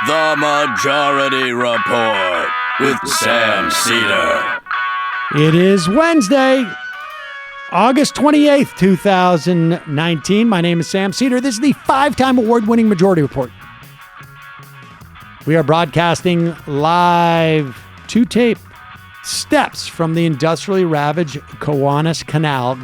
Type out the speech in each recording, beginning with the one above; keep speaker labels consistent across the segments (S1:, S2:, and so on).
S1: The Majority Report with Sam Seder.
S2: It is Wednesday, August 28th, 2019. My name is Sam Seder. This is the 5-time award-winning Majority Report. We are broadcasting live to tape steps from the industrially ravaged Gowanus Canal,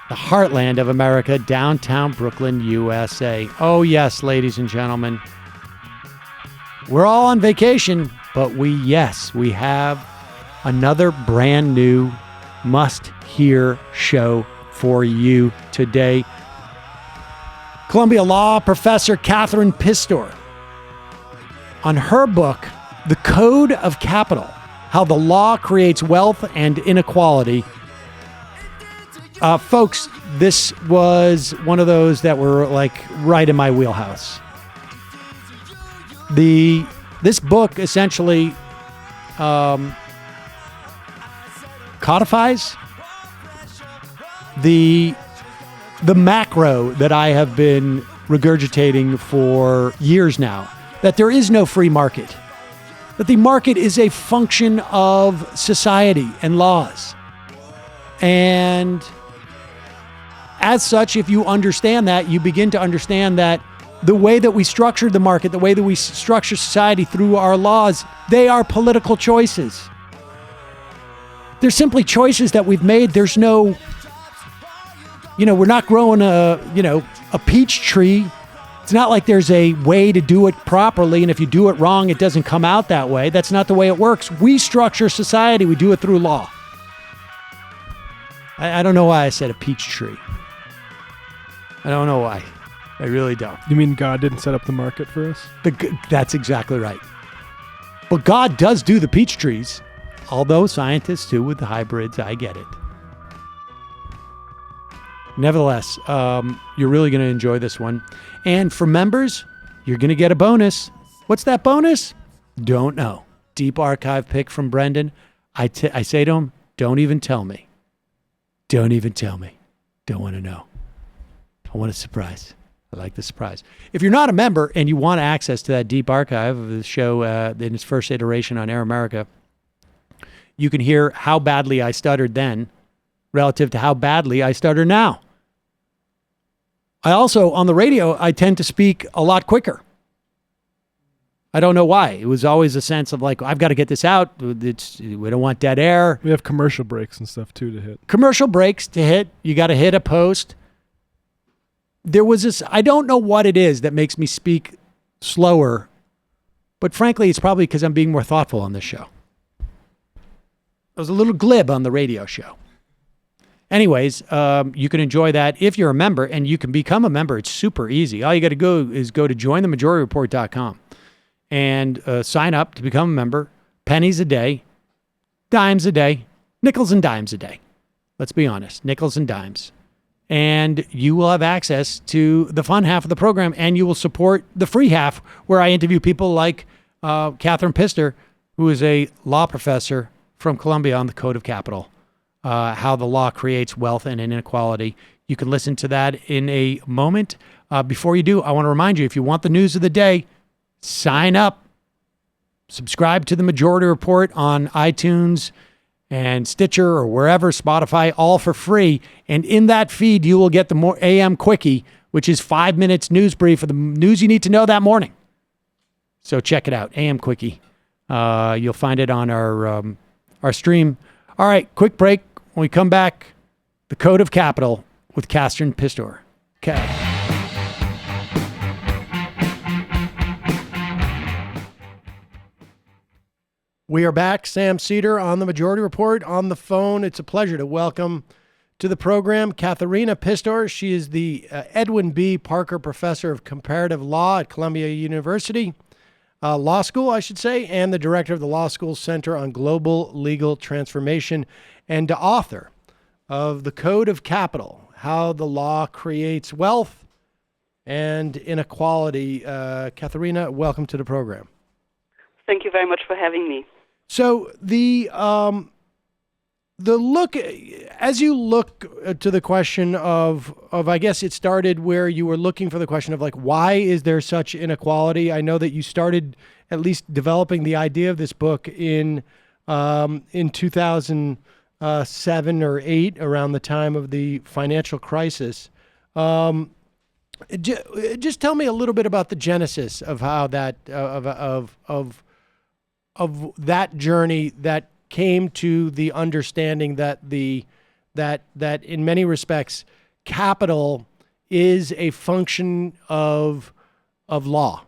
S2: the heartland of America, downtown Brooklyn, USA. Oh yes, ladies and gentlemen, we're all on vacation, but we have another brand new must-hear show for you today. Columbia Law professor Katharina Pistor, on her book, The Code of Capital, How the Law Creates Wealth and Inequality. Folks, this was one of those that were like right in my wheelhouse. This book essentially codifies the macro that I have been regurgitating for years now, that there is no free market, that the market is a function of society and laws. And as such, if you understand that, you begin to understand that the way that we structure the market, the way that we structure society through our laws, they are political choices. They're simply choices that we've made. There's no, we're not growing a peach tree. It's not like there's a way to do it properly, and if you do it wrong, it doesn't come out that way. That's not the way it works. We structure society. We do it through law. I don't know why I said a peach tree. I don't know why. I really don't.
S3: You mean God didn't set up the market for us?
S2: That's exactly right. But God does do the peach trees, although scientists do with the hybrids. I get it. Nevertheless, you're really going to enjoy this one. And for members, you're going to get a bonus. What's that bonus? Don't know. Deep archive pick from Brendan. I say to him, don't even tell me. Don't even tell me. Don't want to know. I want a surprise. I like the surprise. If you're not a member and you want access to that deep archive of the show in its first iteration on Air America, you can hear how badly I stuttered then relative to how badly I stutter now. I also, on the radio, I tend to speak a lot quicker. I don't know why. It was always a sense of like, I've got to get this out. We don't want dead air.
S3: We have commercial breaks and stuff too to hit.
S2: Commercial breaks to hit. You got to hit a post. There was this, I don't know what it is that makes me speak slower, but frankly, it's probably because I'm being more thoughtful on this show. I was a little glib on the radio show. Anyways, you can enjoy that if you're a member, and you can become a member. It's super easy. All you got to go is go to jointhemajorityreport.com and sign up to become a member. Pennies a day, dimes a day, nickels and dimes a day. Let's be honest, nickels and dimes. And you will have access to the fun half of the program, and you will support the free half where I interview people like Katharina Pistor, who is a law professor from Columbia on the Code of Capital, how the law creates wealth and inequality. You can listen to that in a moment. Before you do, I want to remind you, if you want the news of the day, sign up. Subscribe to the Majority Report on iTunes and Stitcher or wherever, Spotify, all for free. And in that feed, you will get the more AM Quickie, which is 5 minutes news brief of the news you need to know that morning. So check it out, AM Quickie. You'll find it on our stream. All right, quick break. When we come back, the Code of Capital with Katharina Pistor. Okay. We are back. Sam Seder on the Majority Report on the phone. It's a pleasure to welcome to the program Katharina Pistor. She is the Edwin B. Parker Professor of Comparative Law at Columbia University Law School, I should say, and the Director of the Law School Center on Global Legal Transformation, and the author of The Code of Capital, How the Law Creates Wealth and Inequality. Katharina, welcome to the program.
S4: Thank you very much for having me.
S2: So the look as you look to the question of I guess it started where you were looking for the question of like, why is there such inequality? I know that you started at least developing the idea of this book in 2007 or 8, around the time of the financial crisis. Just tell me a little bit about the genesis of how that of that journey that came to the understanding that that in many respects capital is a function of law.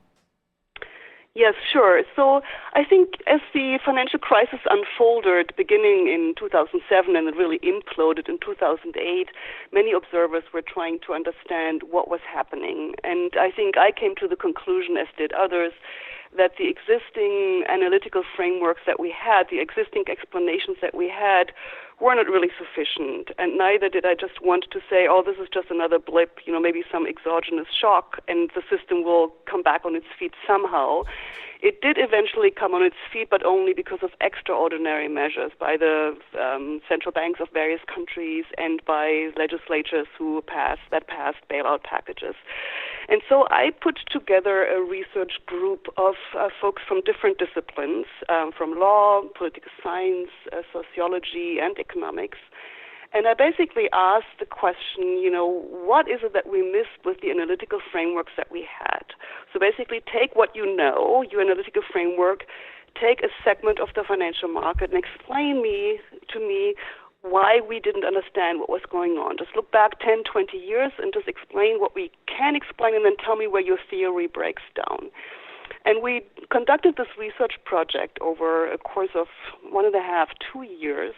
S4: Yes, sure. So I think as the financial crisis unfolded beginning in 2007 and it really imploded in 2008, many observers were trying to understand what was happening. And I think I came to the conclusion, as did others, that the existing analytical frameworks that we had, the existing explanations that we had, were not really sufficient. And neither did I just want to say, oh, this is just another blip, maybe some exogenous shock, and the system will come back on its feet somehow. It did eventually come on its feet, but only because of extraordinary measures by the central banks of various countries and by legislatures that passed bailout packages. And so I put together a research group of folks from different disciplines, from law, political science, sociology, and economics. And I basically asked the question, what is it that we missed with the analytical frameworks that we had? So basically take what you know, your analytical framework, take a segment of the financial market and explain to me why we didn't understand what was going on. Just look back 10, 20 years and just explain what we can explain, and then tell me where your theory breaks down. And we conducted this research project over a course of 1.5, 2 years.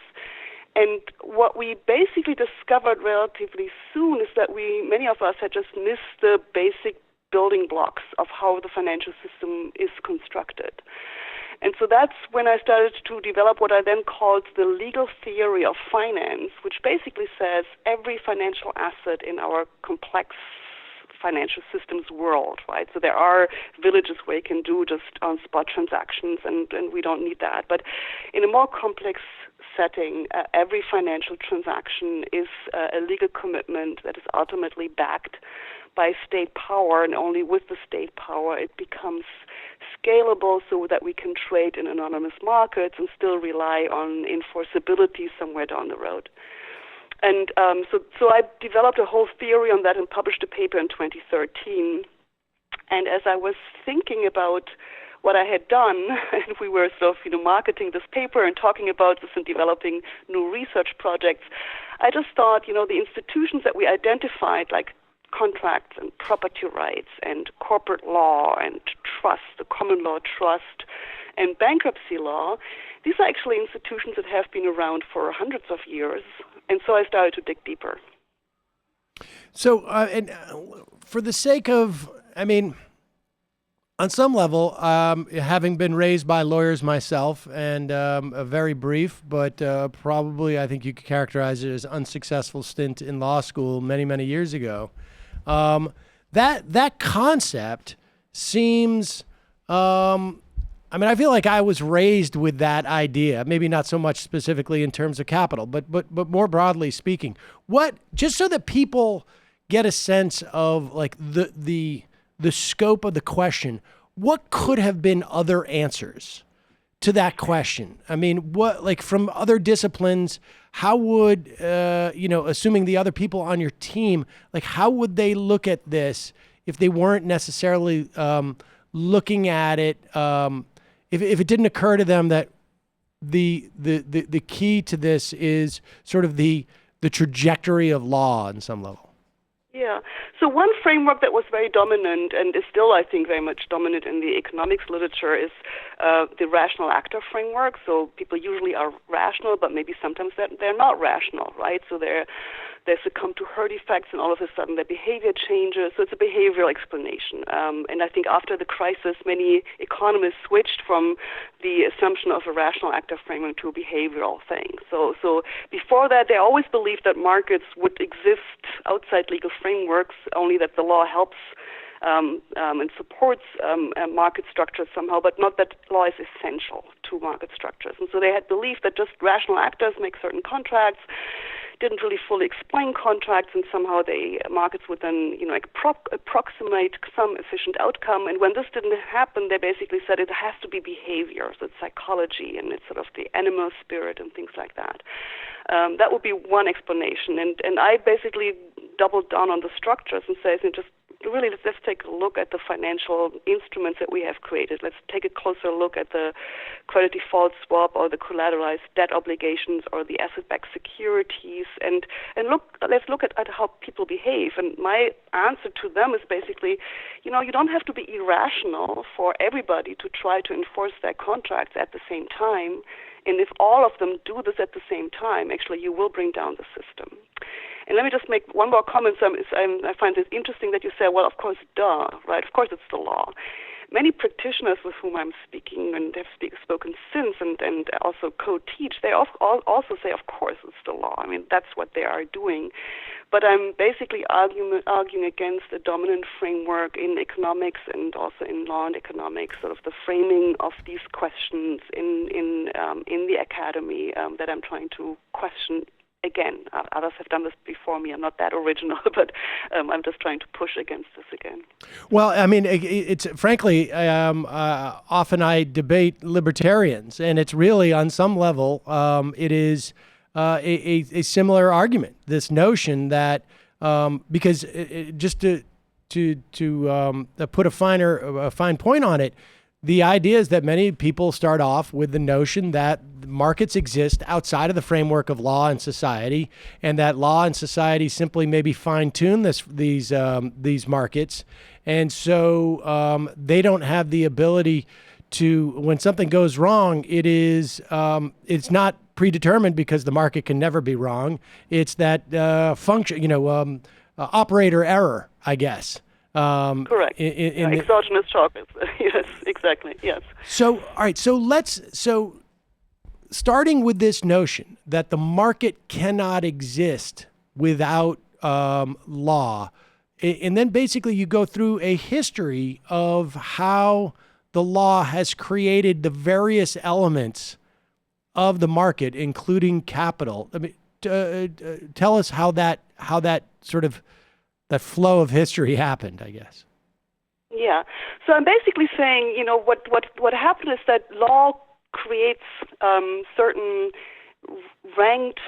S4: And what we basically discovered relatively soon is that many of us had just missed the basic building blocks of how the financial system is constructed. And so that's when I started to develop what I then called the legal theory of finance, which basically says every financial asset in our complex financial systems world, right? So there are villages where you can do just on-spot transactions, and we don't need that. But in a more complex setting, every financial transaction is a legal commitment that is ultimately backed by state power, and only with the state power it becomes scalable so that we can trade in anonymous markets and still rely on enforceability somewhere down the road. And so I developed a whole theory on that and published a paper in 2013. And as I was thinking about what I had done, and we were sort of, marketing this paper and talking about this and developing new research projects, I just thought, the institutions that we identified, like contracts and property rights and corporate law and trust, the common law trust, and bankruptcy law, these are actually institutions that have been around for hundreds of years. And so I started to dig deeper.
S2: So, for the sake of, on some level, having been raised by lawyers myself, and a very brief, but probably I think you could characterize it as unsuccessful stint in law school many, many years ago, that concept seems, I feel like I was raised with that idea, maybe not so much specifically in terms of capital, but more broadly speaking. Just so that people get a sense of like the scope of the question, what could have been other answers to that question? What, like, from other disciplines, how would, assuming the other people on your team, like, how would they look at this if they weren't necessarily looking at it, if it didn't occur to them that the key to this is sort of the trajectory of law on some level?
S4: Yeah. So one framework that was very dominant and is still, I think, very much dominant in the economics literature is the rational actor framework. So people usually are rational, but maybe sometimes they're not rational, right? So they succumb to herd effects, and all of a sudden their behavior changes. So it's a behavioral explanation. And I think after the crisis, many economists switched from the assumption of a rational actor framework to a behavioral thing. So before that, they always believed that markets would exist outside legal frameworks, only that the law helps and supports market structures somehow, but not that law is essential to market structures. And so they had believed that just rational actors make certain contracts, didn't really fully explain contracts, and somehow markets would then, approximate some efficient outcome. And when this didn't happen, they basically said it has to be behavior, so it's psychology, and it's sort of the animal spirit and things like that. That would be one explanation. And I basically doubled down on the structures and said, just really, let's take a look at the financial instruments that we have created. Let's take a closer look at the credit default swap or the collateralized debt obligations or the asset-backed securities, and let's look at how people behave. And my answer to them is basically, you don't have to be irrational for everybody to try to enforce their contracts at the same time. And if all of them do this at the same time, actually, you will bring down the system. And let me just make one more comment. I find it interesting that you say, well, of course, duh, right? Of course, it's the law. Many practitioners with whom I'm speaking and have spoken since and also co-teach, they also say, of course, it's the law. I mean, that's what they are doing. But I'm basically arguing against a dominant framework in economics and also in law and economics, sort of the framing of these questions in the academy that I'm trying to question. Again, others have done this before me. I'm not that original, but I'm just trying to push against this again.
S5: Well, I mean, it's frankly, often I debate libertarians, and it's really on some level, it is a similar argument. This notion that because just to put a fine point on it. The idea is that many people start off with the notion that markets exist outside of the framework of law and society, and that law and society simply maybe fine-tune these markets, and so they don't have the ability to. When something goes wrong, it's not predetermined because the market can never be wrong. It's that operator error, I guess.
S4: Correct. Exogenous shock. Yes, exactly. Yes.
S5: So, all right. So starting with this notion that the market cannot exist without law, and then basically you go through a history of how the law has created the various elements of the market, including capital. I mean, tell us how that sort of that flow of history happened, I guess.
S4: Yeah. So I'm basically saying, what happened is that law creates certain ranked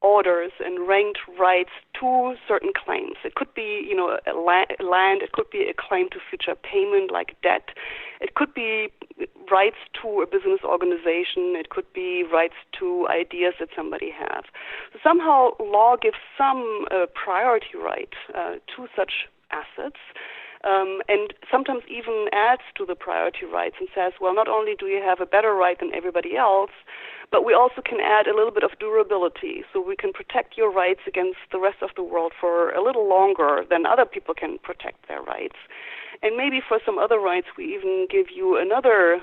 S4: orders and ranked rights to certain claims. It could be, land. It could be a claim to future payment, like debt. It could be rights to a business organization. It could be rights to ideas that somebody has. So somehow law gives some priority right to such assets. And sometimes even adds to the priority rights and says, well, not only do you have a better right than everybody else, but we also can add a little bit of durability, so we can protect your rights against the rest of the world for a little longer than other people can protect their rights. And maybe for some other rights, we even give you another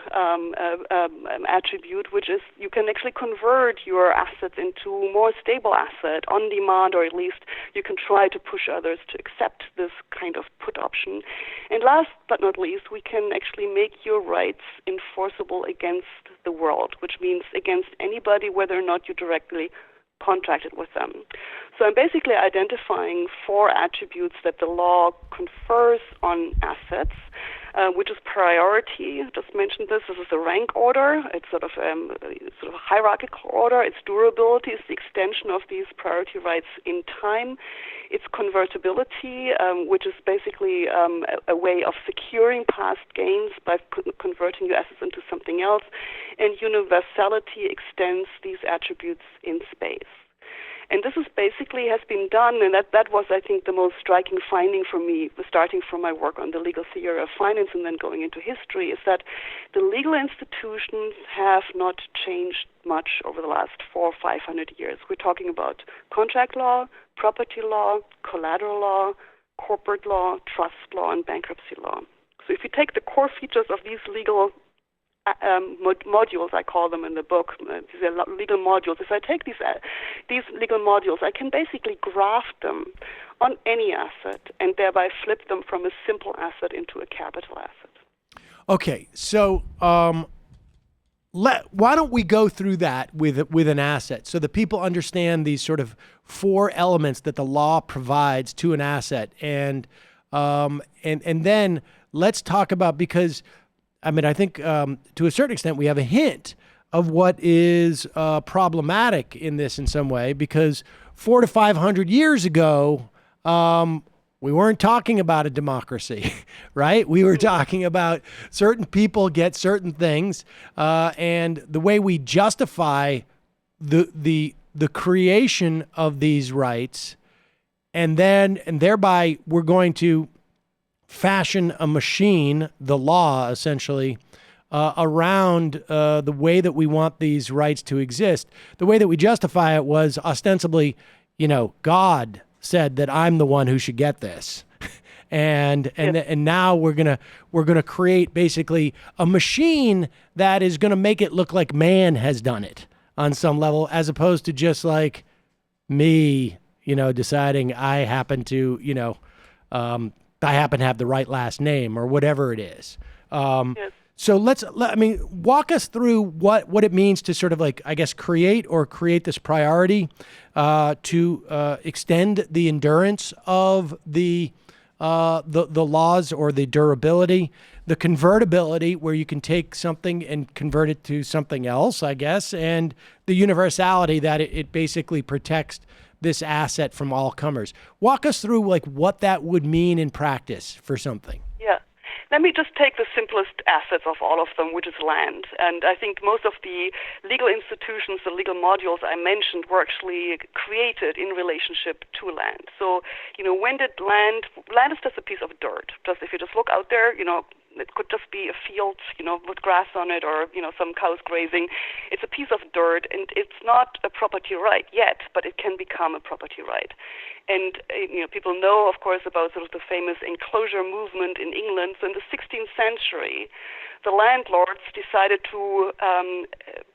S4: attribute, which is you can actually convert your assets into a more stable asset on demand, or at least you can try to push others to accept this kind of put option. And last but not least, we can actually make your rights enforceable against the world, which means against anybody, whether or not you directly contracted with them. So I'm basically identifying 4 attributes that the law confers on assets, which is priority. I just mentioned this. This is a rank order. It's sort of a hierarchical order. It's durability. It's the extension of these priority rights in time. It's convertibility, which is basically a way of securing past gains by converting your assets into something else. And universality extends these attributes in space. And this is basically has been done, and that was, I think, the most striking finding for me, starting from my work on the legal theory of finance and then going into history, is that the legal institutions have not changed much over the last 400 or 500 years. We're talking about contract law, property law, collateral law, corporate law, trust law, and bankruptcy law. So if you take the core features of these legal modules, I call them in the book. These are legal modules. If I take these legal modules, I can basically graft them on any asset and thereby flip them from a simple asset into a capital asset.
S5: Okay, so why don't we go through that with an asset so that people understand these sort of four elements that the law provides to an asset, and then let's talk about, because I mean, I think to a certain extent we have a hint of what is problematic in this in some way, because 400 to 500 years ago, we weren't talking about a democracy, right? We were talking about certain people get certain things, and the way we justify the creation of these rights, and thereby we're going to fashion a machine, the law essentially, around the way that we want these rights to exist. The way that we justify it was ostensibly, God said that I'm the one who should get this. And now we're gonna create basically a machine that is gonna make it look like man has done it on some level, as opposed to just like me, deciding I happen to have the right last name or whatever it is.
S4: Yes.
S5: So walk us through what it means to sort of like, I guess, create this priority to extend the endurance of the laws, or the durability, the convertibility, where you can take something and convert it to something else, I guess, and the universality that it basically protects this asset from all comers. Walk us through like what that would mean in practice for something.
S4: Yeah. Let me just take the simplest assets of all of them, which is land. And I think most of the legal institutions, the legal modules I mentioned, were actually created in relationship to land. So, when did land is just a piece of dirt. Just if you just look out there, it could just be a field, with grass on it, or, some cows grazing. It's a piece of dirt, and it's not a property right yet, but it can become a property right. And, people know, of course, about sort of the famous enclosure movement in England. So in the 16th century, the landlords decided to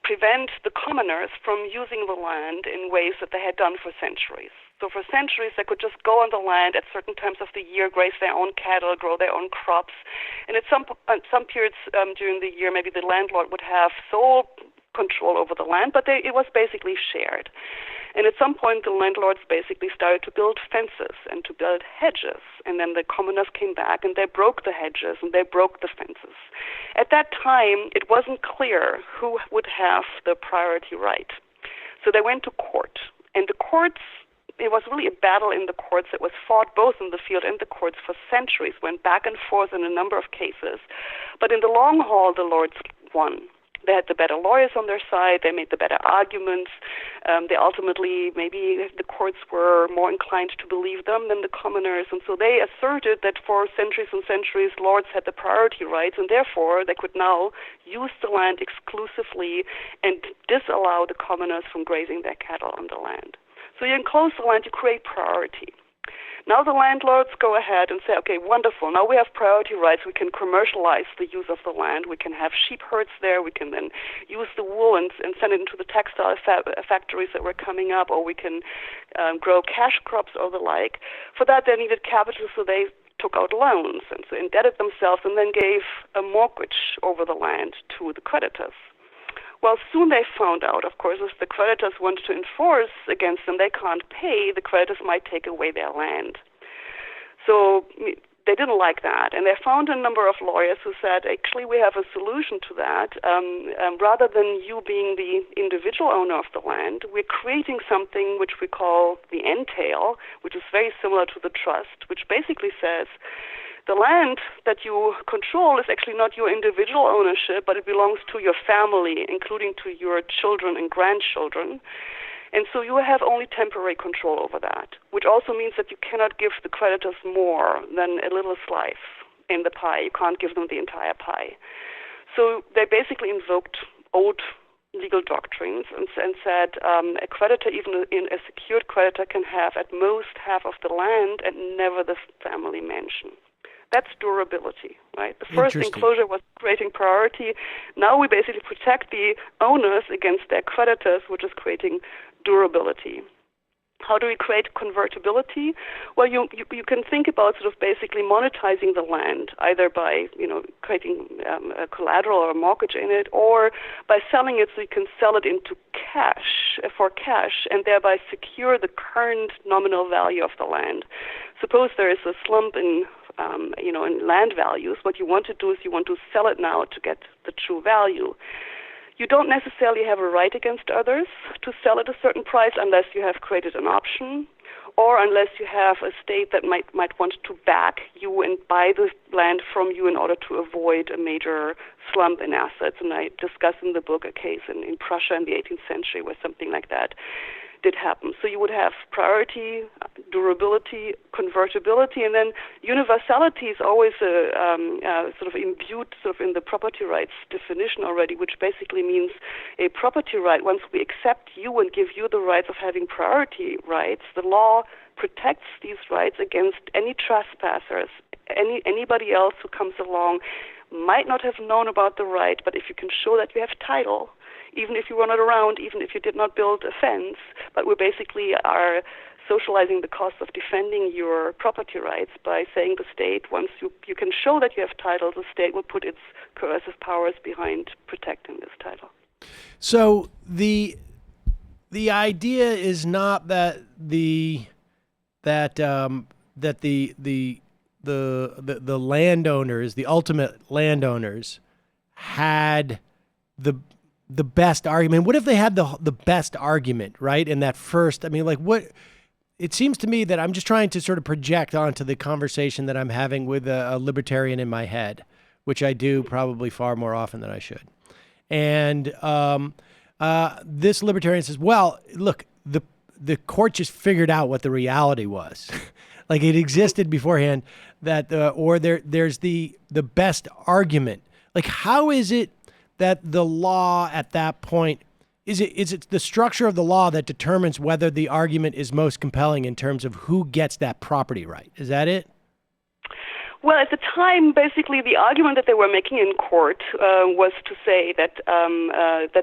S4: prevent the commoners from using the land in ways that they had done for centuries. So for centuries, they could just go on the land at certain times of the year, graze their own cattle, grow their own crops. And at some periods during the year, maybe the landlord would have sole control over the land, but it was basically shared. And at some point, the landlords basically started to build fences and to build hedges. And then the commoners came back and they broke the hedges and they broke the fences. At that time, it wasn't clear who would have the priority right. So they went to court. And the courts, it was really a battle in the courts that was fought both in the field and the courts for centuries, went back and forth in a number of cases. But in the long haul, the lords won. They had the better lawyers on their side. They made the better arguments. They ultimately, maybe the courts were more inclined to believe them than the commoners. And so they asserted that for centuries and centuries, lords had the priority rights, and therefore they could now use the land exclusively and disallow the commoners from grazing their cattle on the land. So you enclose the land, you create priority. Now the landlords go ahead and say, okay, wonderful, now we have priority rights, we can commercialize the use of the land, we can have sheep herds there, we can then use the wool and send it into the textile factories that were coming up, or we can grow cash crops or the like. For that they needed capital, so they took out loans and so indebted themselves and then gave a mortgage over the land to the creditors. Well, soon they found out, of course, if the creditors wanted to enforce against them, they can't pay, the creditors might take away their land. So they didn't like that, and they found a number of lawyers who said, actually, we have a solution to that. Rather than you being the individual owner of the land, we're creating something which we call the entail, which is very similar to the trust, which basically says, the land that you control is actually not your individual ownership, but it belongs to your family, including to your children and grandchildren. And so you have only temporary control over that, which also means that you cannot give the creditors more than a little slice in the pie. You can't give them the entire pie. So they basically invoked old legal doctrines and said a creditor, even a secured creditor, can have at most half of the land and never the family mansion. That's durability, right? The first enclosure was creating priority. Now we basically protect the owners against their creditors, which is creating durability. How do we create convertibility? Well, you can think about sort of basically monetizing the land, either by creating a collateral or a mortgage in it, or by selling it so you can sell it into cash and thereby secure the current nominal value of the land. Suppose there is a slump in land values. What you want to do is you want to sell it now to get the true value. You don't necessarily have a right against others to sell at a certain price unless you have created an option, or unless you have a state that might want to back you and buy the land from you in order to avoid a major slump in assets. And I discuss in the book a case in Prussia in the 18th century where something like that did happen. So you would have priority, durability, convertibility, and then universality is always sort of imbued sort of in the property rights definition already, which basically means a property right. Once we accept you and give you the rights of having priority rights, the law protects these rights against any trespassers. Anybody else who comes along might not have known about the right, but if you can show that you have title, even if you were not around, even if you did not build a fence, but we basically are socializing the cost of defending your property rights by saying the state, once you can show that you have title, the state will put its coercive powers behind protecting this title.
S5: So the idea is not that the landowners, the ultimate landowners, had the best argument. What if they had the best argument, right? In that first, what? It seems to me that I'm just trying to sort of project onto the conversation that I'm having with a libertarian in my head, which I do probably far more often than I should. And this libertarian says, well, look, the court just figured out what the reality was. Like it existed beforehand, that there's the best argument. Like, how is it that the law at that point, is it the structure of the law that determines whether the argument is most compelling in terms of who gets that property right? Is that it?
S4: Well, at the time, basically, the argument that they were making in court was to say that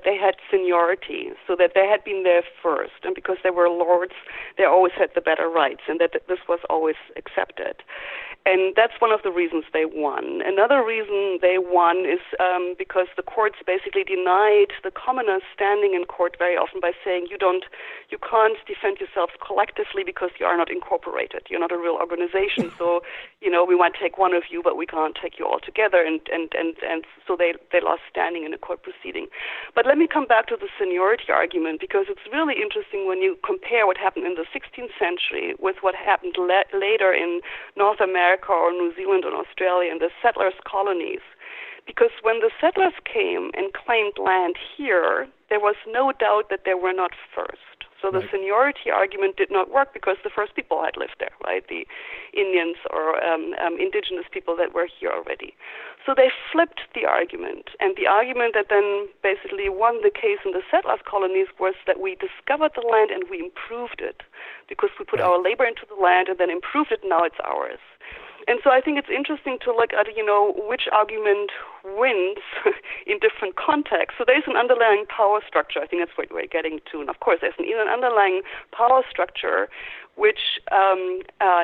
S4: they had seniority, so that they had been there first, and because they were lords, they always had the better rights, and that this was always accepted. And that's one of the reasons they won. Another reason they won is because the courts basically denied the commoners standing in court very often by saying you can't defend yourselves collectively because you are not incorporated. You're not a real organization. So, we might take one of you, but we can't take you all together. And so they lost standing in a court proceeding. But let me come back to the seniority argument, because it's really interesting when you compare what happened in the 16th century with what happened later in North America or New Zealand and Australia and the settlers' colonies. Because when the settlers came and claimed land here, there was no doubt that they were not first. So the seniority argument did not work because the first people had lived there, right? The Indians or indigenous people that were here already. So they flipped the argument. And the argument that then basically won the case in the settlers' colonies was that we discovered the land and we improved it because we put our labor into the land and then improved it, and now it's ours. And so I think it's interesting to look at, which argument wins in different contexts. So there's an underlying power structure. I think that's what we're getting to. And of course, there's an underlying power structure which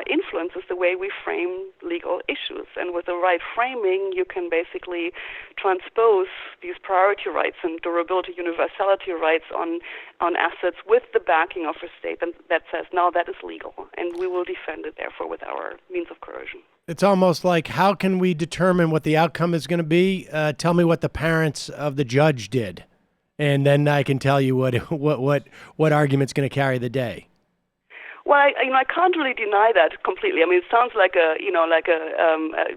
S4: influences the way we frame legal issues. And with the right framing, you can basically transpose these priority rights and durability, universality rights on assets with the backing of a state that says, no, that is legal, and we will defend it, therefore, with our means of coercion.
S5: It's almost like, how can we determine what the outcome is going to be? Tell me what the parents of the judge did, and then I can tell you what argument's going to carry the day.
S4: Well, I can't really deny that completely. I mean, it sounds like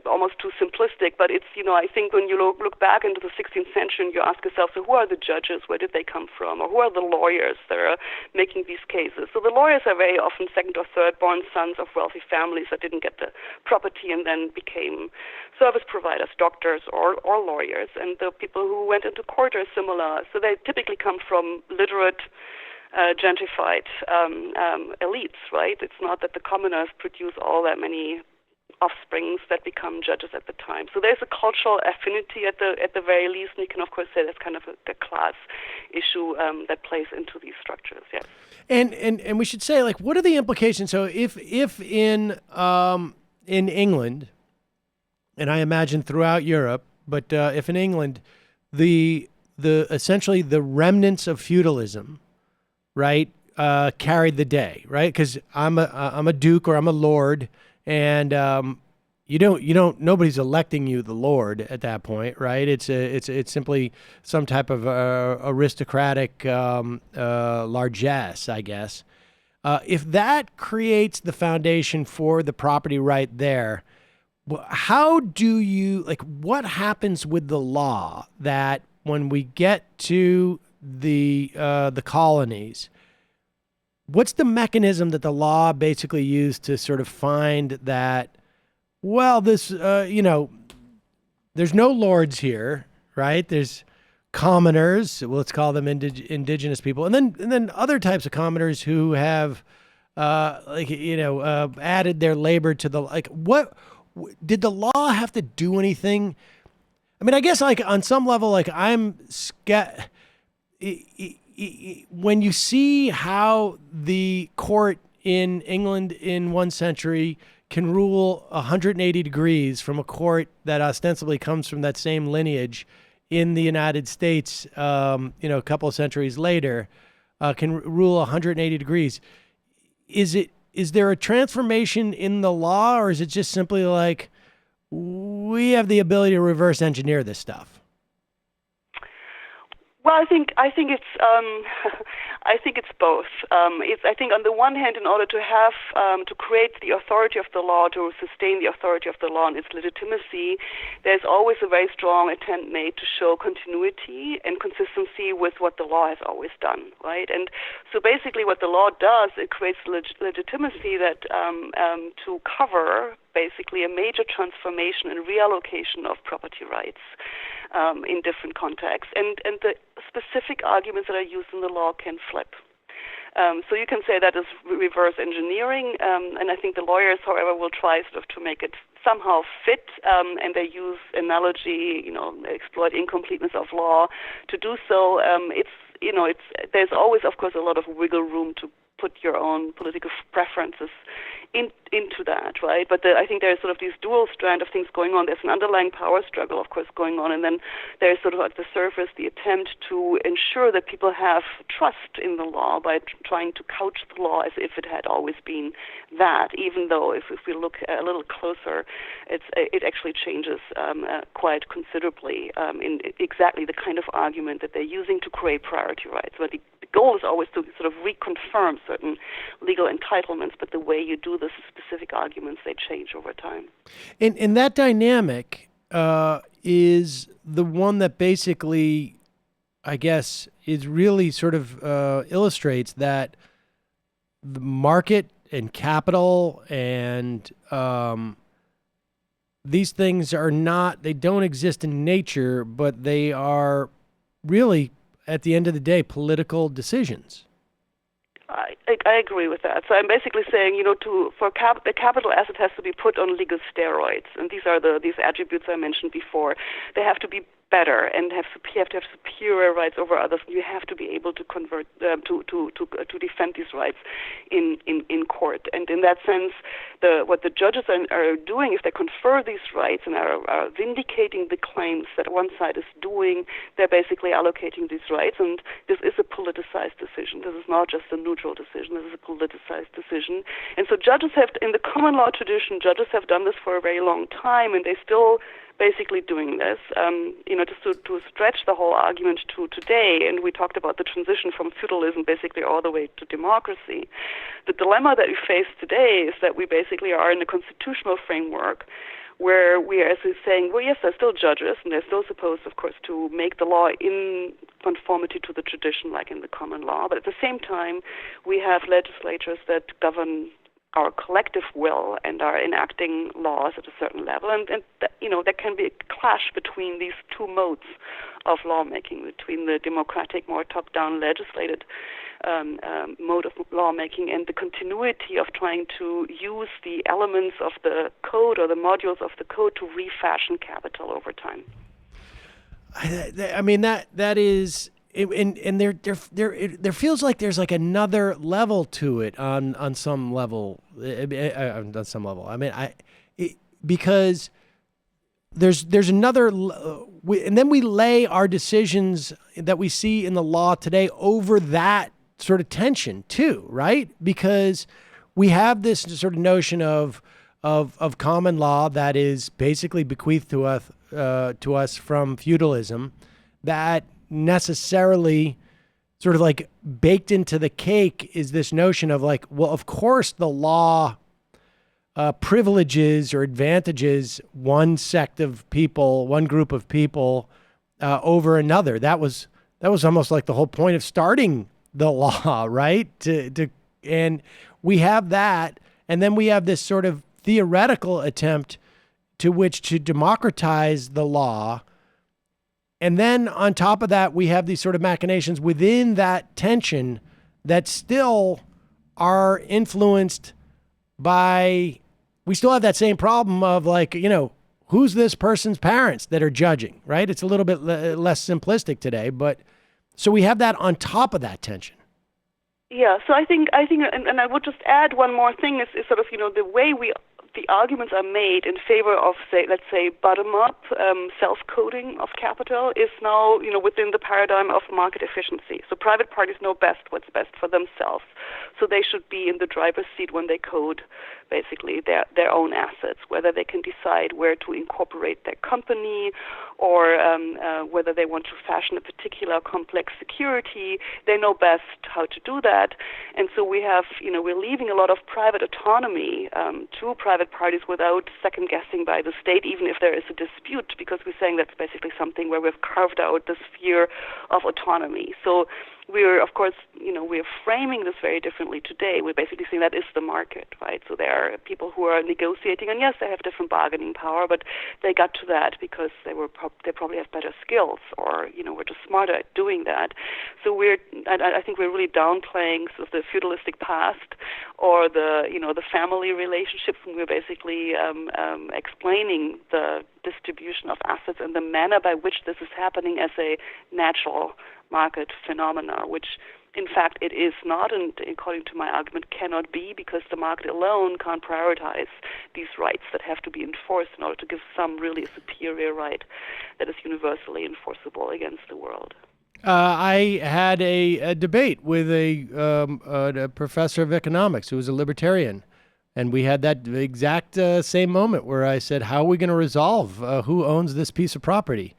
S4: almost too simplistic, but it's, I think when you look back into the 16th century and you ask yourself, so who are the judges? Where did they come from? Or who are the lawyers that are making these cases? So the lawyers are very often second or third born sons of wealthy families that didn't get the property and then became service providers, doctors or lawyers. And the people who went into court are similar. So they typically come from literate, gentrified elites, right? It's not that the commoners produce all that many offsprings that become judges at the time. So there's a cultural affinity at the very least, and you can of course say that's kind of a class issue that plays into these structures. Yes.
S5: And we should say, like, what are the implications? So if in England, and I imagine throughout Europe, but if in England, the essentially the remnants of feudalism, right, carried the day, right? Because I'm a duke or I'm a lord, and nobody's electing you the lord at that point, right? It's simply some type of aristocratic largesse, I guess. If that creates the foundation for the property right there, how do you, like, what happens with the law that when we get to the colonies, what's the mechanism that the law basically used to sort of find that, well, this, there's no lords here, right? There's commoners, let's call them indigenous people, and then other types of commoners who have, added their labor to the, like, what did the law have to do anything? I mean, I guess, like, on some level, like, I'm scared. When you see how the court in England in 1 century can rule 180 degrees from a court that ostensibly comes from that same lineage in the United States, a couple of centuries later, can rule 180 degrees. Is there a transformation in the law, or is it just simply like, we have the ability to reverse engineer this stuff?
S4: Well, I think it's I think it's both. I think on the one hand, in order to have to create the authority of the law, to sustain the authority of the law and its legitimacy, there's always a very strong attempt made to show continuity and consistency with what the law has always done, right? And so basically, what the law does, it creates legitimacy that to cover basically a major transformation and reallocation of property rights in different contexts. And the specific arguments that are used in the law can flip. So you can say that is reverse engineering, and I think the lawyers, however, will try sort of to make it somehow fit, and they use analogy, exploit incompleteness of law to do so. There's always, of course, a lot of wiggle room to put your own political preferences into that, right? But I think there's sort of these dual strand of things going on. There's an underlying power struggle, of course, going on, and then there's sort of at the surface the attempt to ensure that people have trust in the law by trying to couch the law as if it had always been that, even though if we look a little closer, it actually changes quite considerably in exactly the kind of argument that they're using to create priority rights. But the goal is always to sort of reconfirm certain legal entitlements, but the way you do the specific arguments, they change over time.
S5: And that dynamic is the one that basically, I guess, is really sort of illustrates that the market and capital and these things are not, they don't exist in nature, but they are really, at the end of the day, political decisions.
S4: I agree with that. So I'm basically saying, the capital asset has to be put on legal steroids, and these are these attributes I mentioned before. They have to be better and have to have superior rights over others. You have to be able to convert to defend these rights in court. And in that sense, what the judges are doing, if they confer these rights and are vindicating the claims that one side is doing, they're basically allocating these rights. And this is a politicized decision. This is not just a neutral decision. This is a politicized decision. And so judges have, in the common law tradition, judges have done this for a very long time, and they still basically doing this, just to stretch the whole argument to today. And we talked about the transition from feudalism basically all the way to democracy. The dilemma that we face today is that we basically are in a constitutional framework where we are saying, well, yes, they're still judges, and they're still supposed, of course, to make the law in conformity to the tradition, like in the common law. But at the same time, we have legislatures that govern our collective will and are enacting laws at a certain level, and there can be a clash between these two modes of lawmaking, between the democratic, more top-down legislated mode of lawmaking, and the continuity of trying to use the elements of the code or the modules of the code to refashion capital over time.
S5: I mean that is, and there feels like there's like another level to it on some level. On some level, I mean, because there's another, and then we lay our decisions that we see in the law today over that sort of tension too, right? Because we have this sort of notion of common law that is basically bequeathed to us from feudalism, that necessarily sort of like baked into the cake is this notion of like, well, of course the law privileges or advantages one sect of people, one group of people over another. That was almost like the whole point of starting the law, right? And we have that, and then we have this sort of theoretical attempt to democratize the law. And then on top of that, we have these sort of machinations within that tension that still are influenced by, we still have that same problem of like, who's this person's parents that are judging, right? It's a little bit less simplistic today, but so we have that on top of that tension.
S4: Yeah, so I think, and I would just add one more thing is sort of, the way the arguments are made in favor of, let's say, bottom-up self-coding of capital is now, within the paradigm of market efficiency. So private parties know best what's best for themselves. So they should be in the driver's seat when they code, basically, their own assets, whether they can decide where to incorporate their company or whether they want to fashion a particular complex security. They know best how to do that. And so we have, we're leaving a lot of private autonomy to private parties without second guessing by the state, even if there is a dispute, because we're saying that's basically something where we've carved out the sphere of autonomy. So we're, of course, we're framing this very differently today. We're basically saying that is the market, right? So there are people who are negotiating, and yes, they have different bargaining power, but they got to that because they probably have better skills, or we're just smarter at doing that. So I think we're really downplaying sort of the feudalistic past or the family relationships, and we're basically explaining the distribution of assets and the manner by which this is happening as a natural market phenomena, which in fact it is not, and according to my argument cannot be, because the market alone can't prioritize these rights that have to be enforced in order to give some really superior right that is universally enforceable against the world.
S5: I had a debate with a professor of economics who was a libertarian, and we had that exact same moment where I said, how are we going to resolve who owns this piece of property?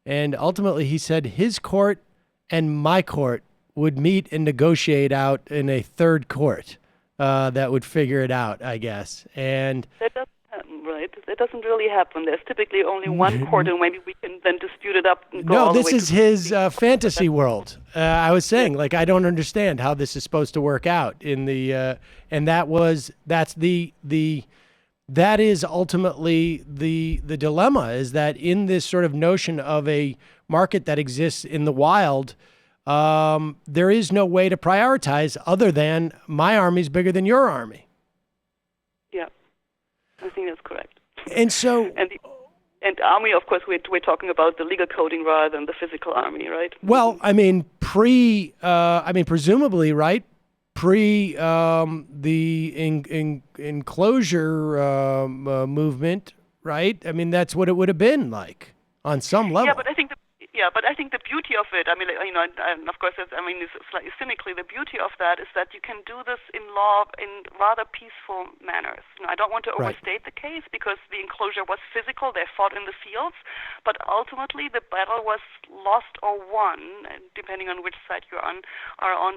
S5: And ultimately he said his court and my court would meet and negotiate out in a third court that would figure it out, I guess. And
S4: that doesn't happen, right? That doesn't really happen. There's typically only one court, and maybe we can then dispute it up and go all the way to...
S5: No, this is his fantasy world. I was saying, like, I don't understand how this is supposed to work out in the... and that is ultimately the dilemma, is that in this sort of notion of a market that exists in the wild, there is no way to prioritize other than my army's bigger than your army.
S4: Yeah, I think that's correct.
S5: And so...
S4: And army, of course, we're talking about the legal coding rather than the physical army, right?
S5: Well, I mean, presumably, right? The enclosure movement, right? I mean, that's what it would have been like on some level.
S4: Yeah, but I think the beauty of it, I mean, and of course, slightly cynically, the beauty of that is that you can do this in law in rather peaceful manners. I don't want to overstate the case, because the enclosure was physical; they fought in the fields, but ultimately the battle was lost or won, depending on which side you're on,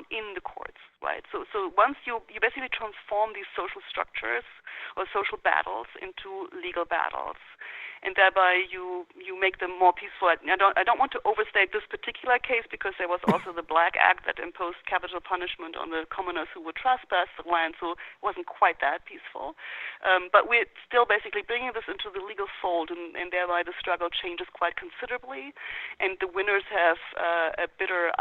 S4: in the courts, right? So once you basically transform these social structures or social battles into legal battles. and thereby you make them more peaceful. I don't want to overstate this particular case because there was also the Black Act that imposed capital punishment on the commoners who would trespass the land, so it wasn't quite that peaceful. But we're still basically bringing this into the legal fold, and thereby the struggle changes quite considerably, and the winners have a bigger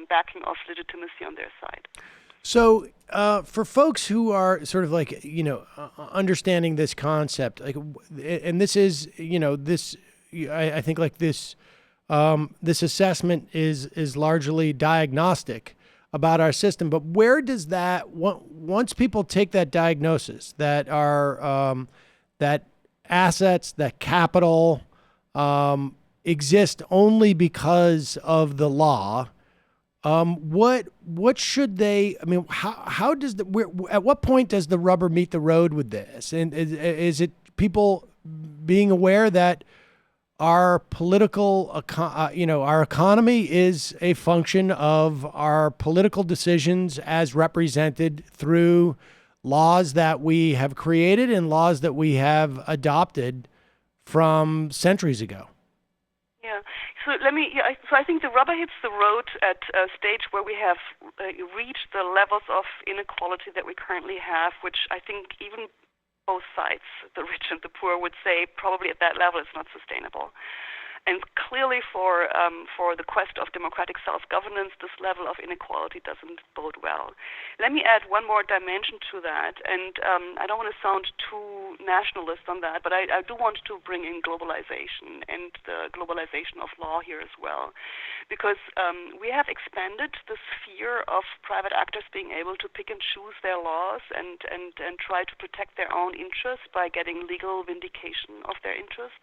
S4: backing of legitimacy on their side.
S5: So, for folks who are sort of like, understanding this concept, like, and this is, I think like this, this assessment is largely diagnostic about our system. But where does that, once people take that diagnosis that that assets, that capital, exist only because of the law? What should they? I mean, how does at what point does the rubber meet the road with this? And is it people being aware that our political, our economy is a function of our political decisions as represented through laws that we have created and laws that we have adopted from centuries ago?
S4: Yeah. So I think the rubber hits the road at a stage where we have reached the levels of inequality that we currently have, which I think even both sides, the rich and the poor, would say probably at that level it's not sustainable. And clearly for the quest of democratic self-governance, this level of inequality doesn't bode well. Let me add one more dimension to that, and I don't want to sound too nationalist on that, but I do want to bring in globalization and the globalization of law here as well. Because we have expanded the sphere of private actors being able to pick and choose their laws and try to protect their own interests by getting legal vindication of their interest.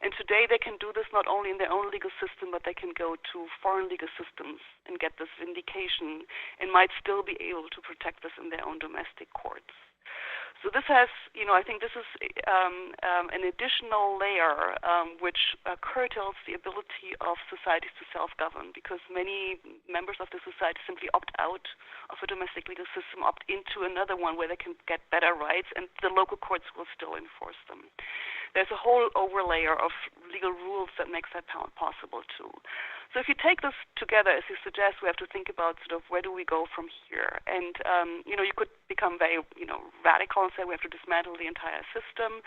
S4: And today they can do this not only in their own legal system, but they can go to foreign legal systems and get this vindication and might still be able to protect this in their own domestic courts. So this has, I think this is an additional layer which curtails the ability of societies to self-govern, because many members of the society simply opt out of a domestic legal system, opt into another one where they can get better rights, and the local courts will still enforce them. There's a whole overlayer of legal rules that makes that possible too. So if you take this together, as you suggest, we have to think about sort of where do we go from here. And, you could become very, radical and say we have to dismantle the entire system.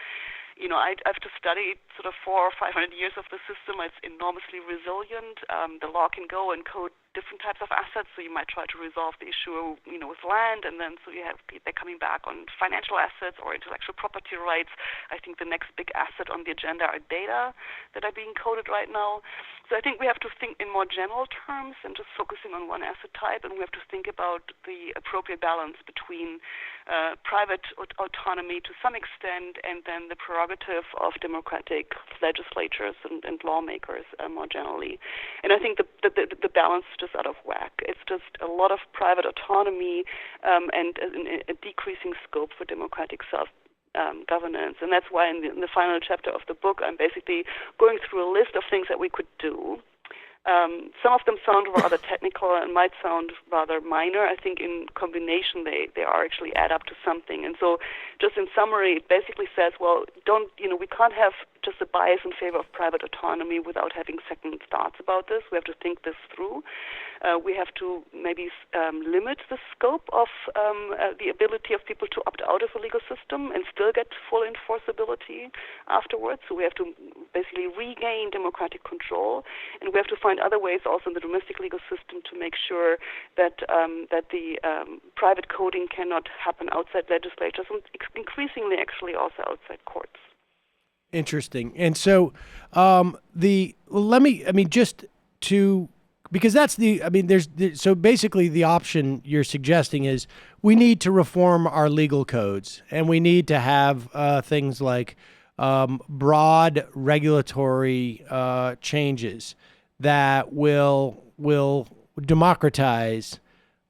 S4: I've just studied sort of 400 or 500 years of the system. It's enormously resilient. The law can go and code different types of assets, so you might try to resolve the issue, with land, and then so they're coming back on financial assets or intellectual property rights. I think the next big asset on the agenda are data that are being coded right now. So I think we have to think in more general terms than just focusing on one asset type, and we have to think about the appropriate balance between private autonomy to some extent and then the prerogative of democratic legislatures and lawmakers more generally. And I think the balance is just out of whack. It's just a lot of private autonomy and a decreasing scope for democratic governance. And that's why in the final chapter of the book, I'm basically going through a list of things that we could do. Some of them sound rather technical and might sound rather minor. I think in combination they actually add up to something. And so just in summary, it basically says, well, we can't have just a bias in favor of private autonomy without having second thoughts about this. We have to think this through. We have to maybe limit the scope of the ability of people to opt out of a legal system and still get full enforceability afterwards. So we have to basically regain democratic control, and we have to find other ways also in the domestic legal system to make sure that the private coding cannot happen outside legislatures and increasingly actually also outside courts.
S5: Interesting. And so because that's so basically the option you're suggesting is we need to reform our legal codes, and we need to have things like broad regulatory changes that will democratize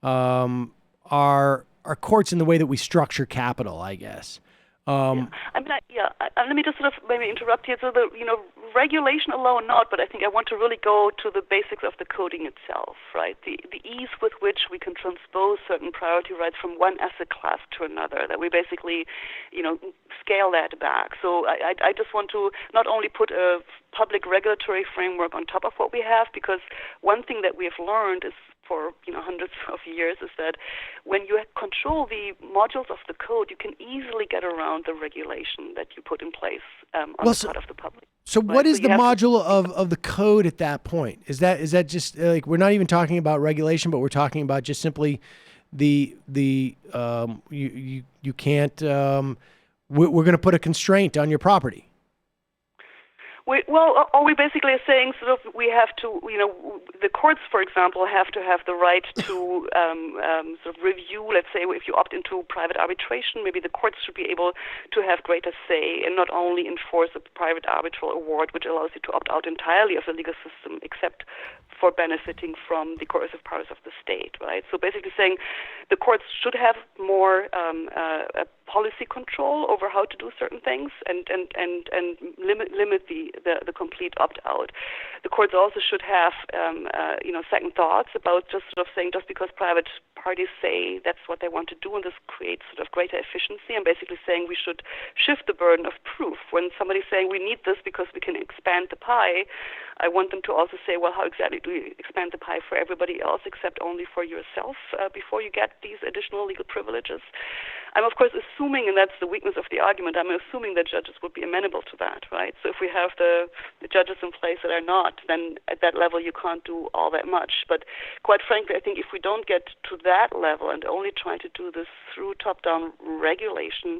S5: our courts in the way that we structure capital, I guess.
S4: Let me just sort of maybe interrupt here. So the regulation alone, not, but I think I want to really go to the basics of the coding itself, right? The ease with which we can transpose certain priority rights from one asset class to another, that we basically, scale that back. So I just want to not only put a public regulatory framework on top of what we have, because one thing that we have learned is for hundreds of years is that when you control the modules of the code, you can easily get around the regulation that you put in place on the part of the public.
S2: So what is the module of the code at that point? Is that just like, we're not even talking about regulation, but we're talking about just simply you can't we're going to put a constraint on your property?
S4: Are we basically saying sort of we have to, the courts, for example, have to have the right to sort of review, let's say, if you opt into private arbitration, maybe the courts should be able to have greater say and not only enforce a private arbitral award, which allows you to opt out entirely of the legal system, except for benefiting from the coercive powers of the state, right? So basically saying the courts should have more policy control over how to do certain things and limit the complete opt-out. The courts also should have second thoughts about just sort of saying just because private parties say that's what they want to do, and this creates sort of greater efficiency, and basically saying we should shift the burden of proof. When somebody's saying we need this because we can expand the pie, I want them to also say, well, how exactly do you expand the pie for everybody else except only for yourself before you get these additional legal privileges? I'm, of course, assuming, and that's the weakness of the argument, I'm assuming that judges would be amenable to that, right? So if we have the judges in place that are not, then at that level you can't do all that much. But quite frankly, I think if we don't get to that level and only try to do this through top-down regulation,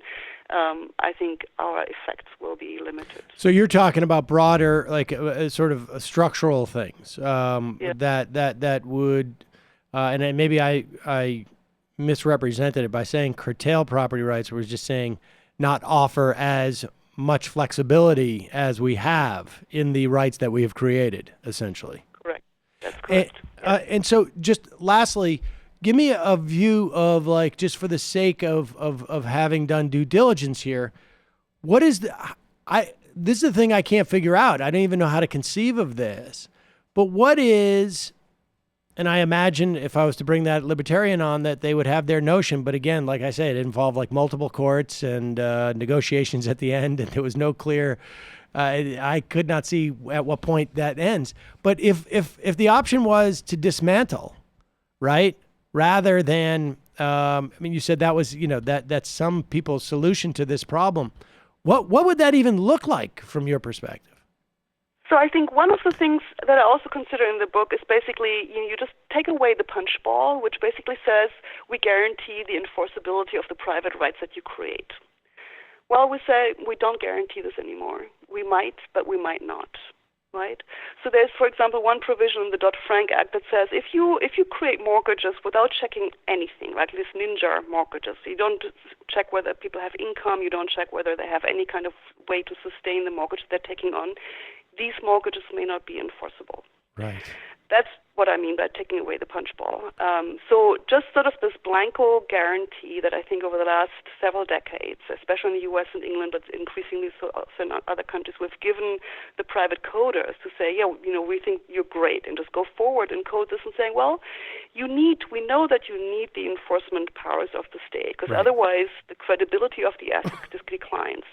S4: I think our effects will be limited.
S2: So you're talking about broader, like sort of structural things that would, and maybe I misrepresented it by saying curtail property rights. We're just saying not offer as much flexibility as we have in the rights that we have created, essentially.
S4: Correct. That's correct.
S2: And so just lastly, give me a view of, like, just for the sake of having done due diligence here, what is this is the thing I can't figure out. I don't even know how to conceive of this, but what is, and I imagine if I was to bring that libertarian on, that they would have their notion. But again, like I say, it involved like multiple courts and negotiations at the end, and there was no clear. I could not see at what point that ends. But if the option was to dismantle, right, rather than, you said that was that's some people's solution to this problem. What would that even look like from your perspective?
S4: So I think one of the things that I also consider in the book is basically you just take away the punch ball, which basically says we guarantee the enforceability of the private rights that you create. Well, we say we don't guarantee this anymore. We might, but we might not, right? So there's, for example, one provision in the Dodd-Frank Act that says if you create mortgages without checking anything, right, these ninja mortgages, you don't check whether people have income, you don't check whether they have any kind of way to sustain the mortgage they're taking on, these mortgages may not be enforceable.
S2: Right.
S4: That's what I mean by taking away the punch ball. So just sort of this blanco guarantee that I think over the last several decades, especially in the U.S. and England, but increasingly so also in other countries, we've given the private coders to say, we think you're great, and just go forward and code this and saying, well, we know that you need the enforcement powers of the state, because otherwise the credibility of the asset declines.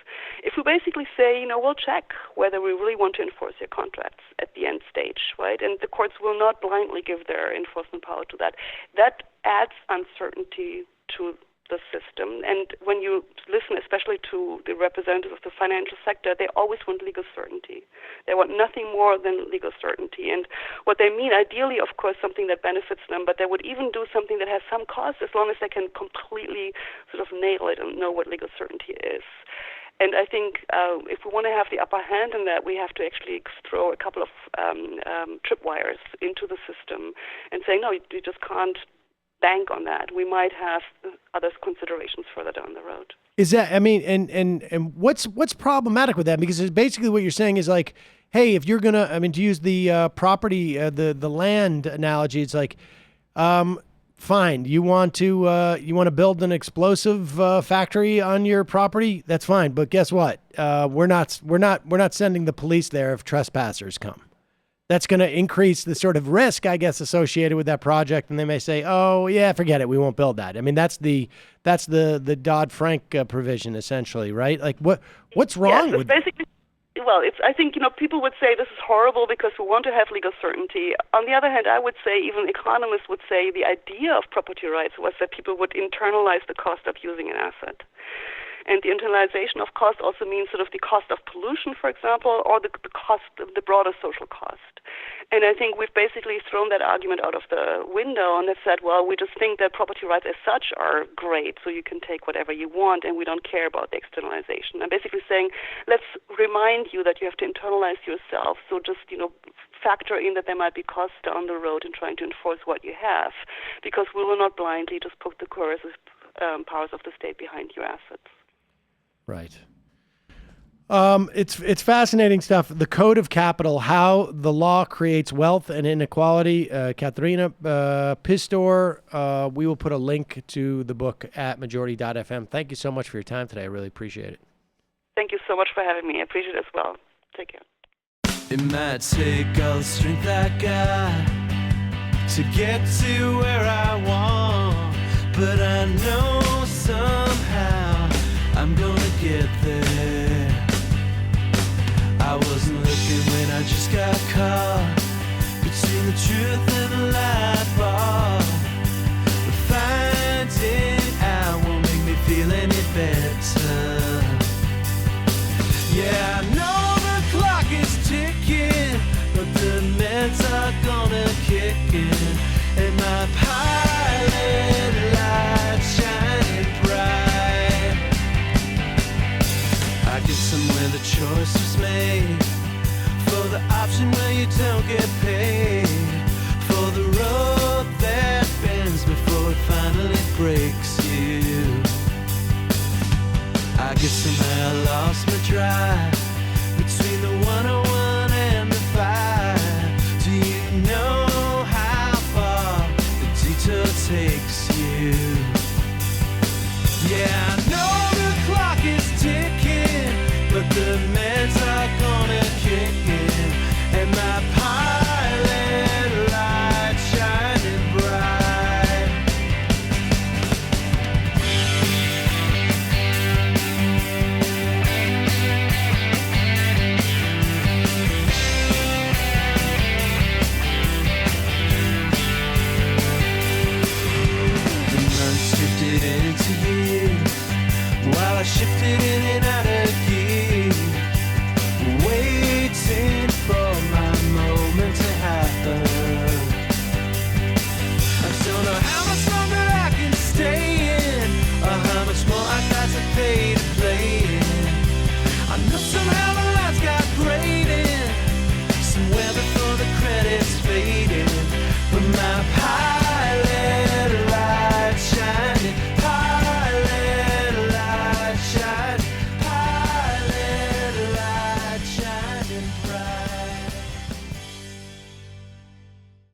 S4: If we basically say, we'll check whether we really want to enforce your contracts at the end stage, right, and the courts will not blindly give their enforcement power to that adds uncertainty to the system. And when you listen especially to the representatives of the financial sector, they always want legal certainty. They want nothing more than legal certainty. And what they mean, ideally, of course, something that benefits them, but they would even do something that has some cost as long as they can completely sort of nail it and know what legal certainty is. And I think if we want to have the upper hand in that, we have to actually throw a couple of tripwires into the system and say, no, you just can't bank on that. We might have other considerations further down the road.
S2: Is that, and what's problematic with that? Because it's basically what you're saying is like, hey, if you're going to, to use the property, the land analogy, it's like,
S5: fine. You want to build an explosive factory on your property? That's fine. But guess what? We're not sending the police there if trespassers come. That's going to increase the sort of risk, I guess, associated with that project. And they may say, "Oh, yeah, forget it. We won't build that." I mean, that's the Dodd-Frank provision, essentially, right? Like, what's wrong with
S4: basically? Well, I think people would say this is horrible because we want to have legal certainty. On the other hand, I would say even economists would say the idea of property rights was that people would internalize the cost of using an asset. And the internalization of cost also means sort of the cost of pollution, for example, or the cost of the broader social cost. And I think we've basically thrown that argument out of the window and have said, well, we just think that property rights as such are great, so you can take whatever you want, and we don't care about the externalization. I'm basically saying, let's remind you that you have to internalize yourself. So just, factor in that there might be costs down the road in trying to enforce what you have, because we will not blindly just put the coercive powers of the state behind your assets.
S5: Right. It's fascinating stuff. The Code of Capital, how the law creates wealth and inequality. Katharina Pistor, we will put a link to the book at majority.fm. Thank you so much for your time today. I really appreciate it.
S4: Thank you so much for having me. I appreciate it as well. Take care.
S6: It might take all the strength I got to get to where I want, but I know somehow I'm gonna get there. I wasn't looking when I just got caught between the truth and the light bulb. But finding out won't make me feel any better. Yeah, I know the clock is ticking, but the meds are gonna kick in, and my pilot light shining bright. I get somewhere the choice was made, for the option where you don't get paid, for the road that bends before it finally breaks you. I guess somehow I lost my drive between the 101 and the 5. Do you know how far the detour takes you? Yeah, I know the clock is ticking, but the meds are gonna kick in, and my pilot light shining bright. The months drifted into years while I shifted in and